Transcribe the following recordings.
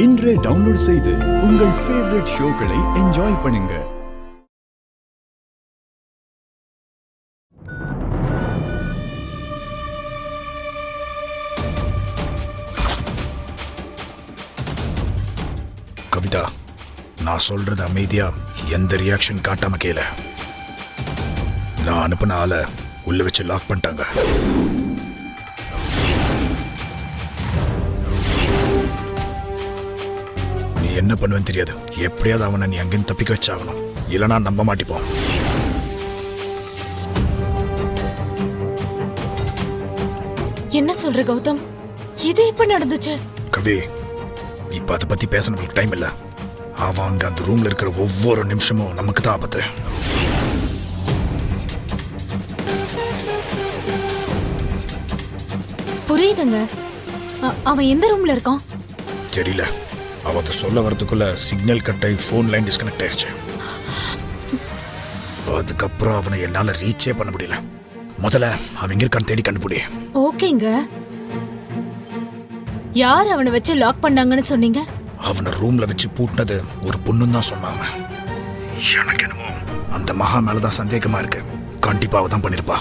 இன்றே டவுன்லோட் செய்து உங்கள் ஃபேவரட் ஷோக்களை என்ஜாய் பண்ணுங்க. கவிதா, நான் சொல்றது அமைதியா எந்த ரியாக்ஷன் காட்டாம கேள. நான் அனுப்பின ஆளை உள்ள வச்சு லாக் பண்ணிட்டாங்க. நீ என்ன பண்ணுவேன்னு தெரியாது. எப்படியாவது அவனை நீ அங்கிருந்து தப்பிக்க வச்சாகணும், இல்லைனா நம்ப மாட்டிப்போம். என்ன சொல்ற கௌதம்? இது இப்ப நடந்துச்சு? கவி, இப்ப அதை பத்தி பேச நமக்கு டைம் இல்ல. அவன் அங்க அந்த ரூம்ல இருக்கிற ஒவ்வொரு நிமிஷமும் நமக்கு தான் ஆபத்து. புரியுதுங்க. அவன் எந்த ரூம்ல இருக்கான் தெரியல. அவன் அதை சொல்ல வரதுக்குள்ள சிக்னல் கட் ஆகி ஃபோன் லைன் டிஸ்கனெக்ட் ஆயிடுச்சு. அதுக்கப்புறம் அவனை என்னால ரீச்சே பண்ண முடியல. முதல்ல அவன் எங்க இருக்கான்னு தேடி கண்டுபிடி. ஓகேங்க. யார் அவனை வச்சு லாக் பண்ணாங்கன்னு சொன்னீங்க? அவனை ரூம்ல வச்சு பூட்டினது ஒரு பொண்ணுன்னு தான் சொன்னாங்க. எனக்கு என்னமோ அந்த மகா மேலதான் சந்தேகமா இருக்கு. கண்டிப்பா அவ தான் பண்ணிருப்பா.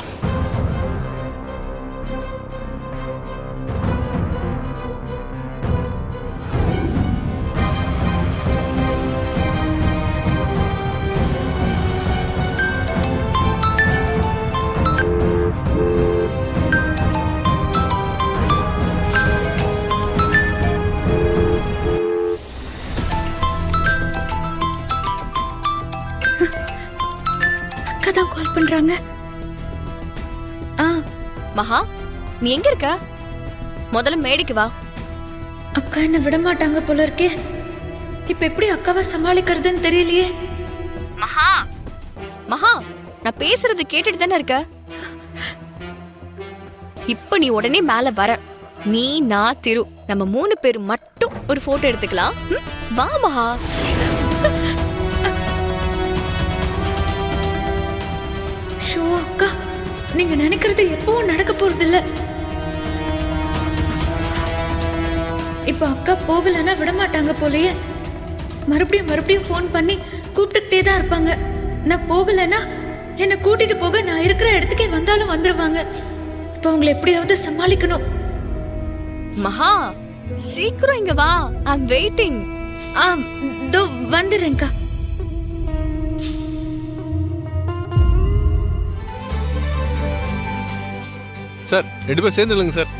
தான் கால் பண்றாங்க. மகா, நீ எங்க இருக்க? முதல்ல மேடைக்கு வா. அக்கா என்ன விட மாட்டாங்க போல இருக்கே. இப்ப எப்படி அக்காவை சமாளிக்கிறதுன்னு தெரியலையே. மகா, மகா, நான் பேசுறது கேட்டுட்டு தானே இருக்க? இப்ப நீ உடனே மேல வர. நீ, நான், திரு, நம்ம 3 பேர் மட்டும் ஒரு போட்டோ எடுத்துக்கலாம். வா மகா. ஷோ அக்கா, நீங்க நினைக்கிறது எப்பவும் நடக்க போறது இல்ல. இப்ப அக்கா போகலன்னா விட மாட்டாங்க போலயே. மறுபடியும் போன் பண்ணி கூப்பிட்டுக்கிட்டே தான் இருப்பாங்க. நான் போகலன்னா என்ன கூட்டிட்டு போக நான் இருக்கிற இடத்துக்கே வந்தாலும் வந்துருவாங்க. இப்ப உங்களை எப்படியாவது சமாளிக்கணும். மகா, சீக்கிரம் இங்க வா. ஐ அம் வெயிட்டிங். தோ வந்துறேன்க்கா. சார், 2 பேர் சேர்ந்து இல்லைங்க சார்.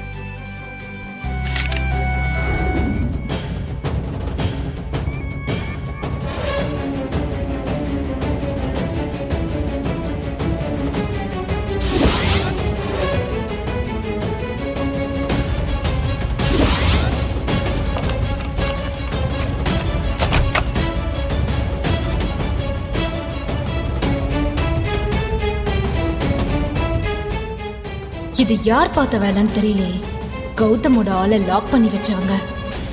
இது யார் பார்த்த வேலைன்னு தெரியலையே. கௌதமோட ஆளை லாக் பண்ணி வச்சவங்க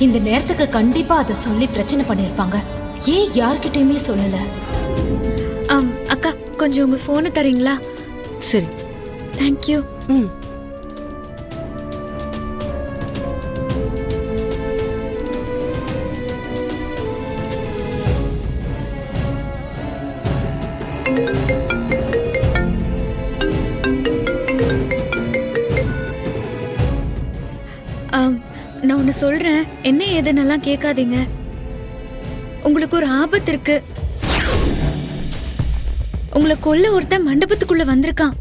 இந்த நேரத்துக்கு கண்டிப்பா அதை சொல்லி பிரச்சனை பண்ணிருப்பாங்க. ஏன் யார்கிட்டயுமே சொல்லல? அக்கா, கொஞ்சம் உங்க போனை தரீங்களா? சரி, தேங்க்யூ. நான் ஒன்னு சொல்றேன், என்ன ஏதுன்னெல்லாம் கேட்காதீங்க. உங்களுக்கு ஒரு ஆபத்து இருக்கு. உங்களை கொல்ல ஒருத்தன் மண்டபத்துக்குள்ள வந்திருக்கான்.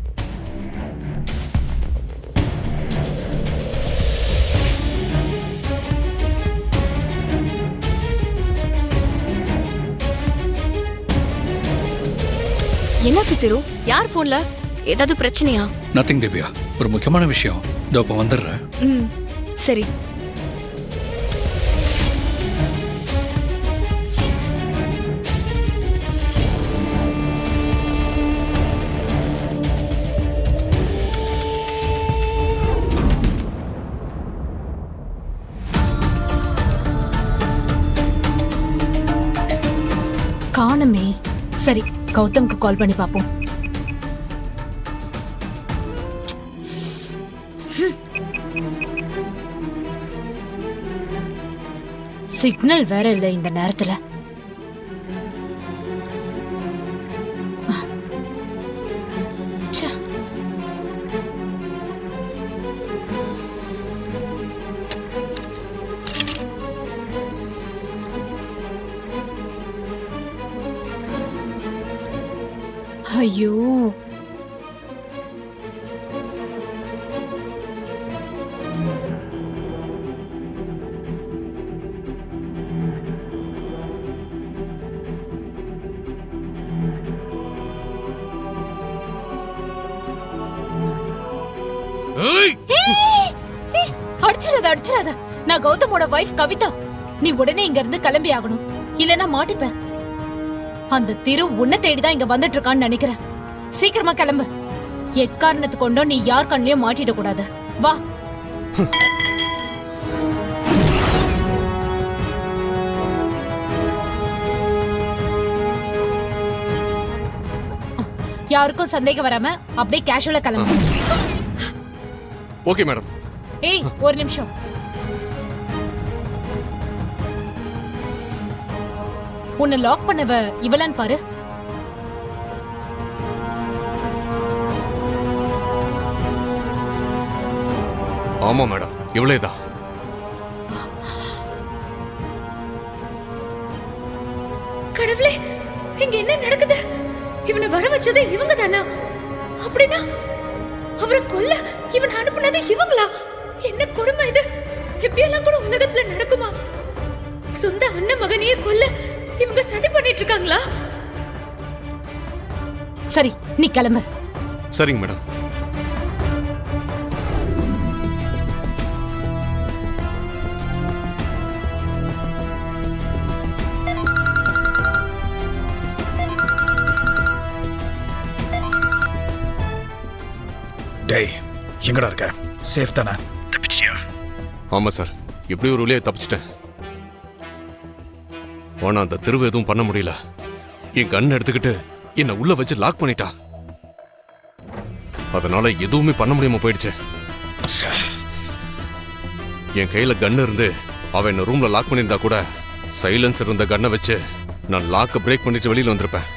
என்னாச்சு திரு? யார் போன்ல? ஏதாவது பிரச்சனையா? நத்திங் திவ்யா, ஒரு முக்கியமான விஷயம். இதோ இப்ப வந்துடுறேன். சரி. காணுமே. சரி, கௌதம்க்கு கால் பண்ணி பாப்போம். சிக்னல் வேற இல்ல இந்த நேரத்துல. ச்சே. ஐயோ, அடிச்சிடாத. நான் கௌதமோட வைஃப் கவிதா. நீ உடனே இங்க இருந்து கிளம்பி ஆகணும், இல்லனா மாட்டிப்ப. அந்த திரு உன்னை தேடிதான் இங்க வந்துட்டு இருக்கான்னு நினைக்கிறேன். சீக்கிரமா கிளம்பு. எக்காரணத்து கொண்டோ நீ யார் கண்ணிலையும் மாட்டிட கூடாது. வா. யாருக்கும் சந்தேகம் வராம அப்படியே கேஷுவலா கிளம்பு. Okay madam. ஏய், ஒரு நிமிஷம். உன்னை லாக் பண்ணவ இவளான்னு பாரு. ஆமா மேடம், இவ்வளவுதான். கடவுளே, இங்க என்ன நடக்குது? இவனை வர வச்சது இவங்க தானா? அப்படின்னா அவரை கொல்ல இவன் அனுப்புனது இவங்களா? என்ன கொடுமை இது! இப்படியெல்லாம் கூட உலகத்துல நடக்குமா? சொந்த அண்ணன் மகனையே கொல்ல இவங்க சதி பண்ணிட்டு இருக்காங்களா? சரி, நீ கிளம்பு. சரிங்க மேடம். டேய், எங்கடா இருக்க? சேஃப் தானே? தப்பிச்சிட்டியா? ஆமா சார், எப்படி ஒரு வழியை தப்பிச்சிட்டேன். ஆனா அந்த தெருவு எதுவும் பண்ண முடியல. என் கண்ணை எடுத்துக்கிட்டு என்னை உள்ள வச்சு லாக் பண்ணிட்டா. அதனால எதுவுமே பண்ண முடியாம போயிடுச்சு. என் கையில கன் இருந்து அவன் என்ன ரூம்ல லாக் பண்ணியிருந்தா கூட சைலன்ஸ் இருந்த கன்னை வச்சு நான் லாக்க பிரேக் பண்ணிட்டு வெளியில வந்திருப்பேன்.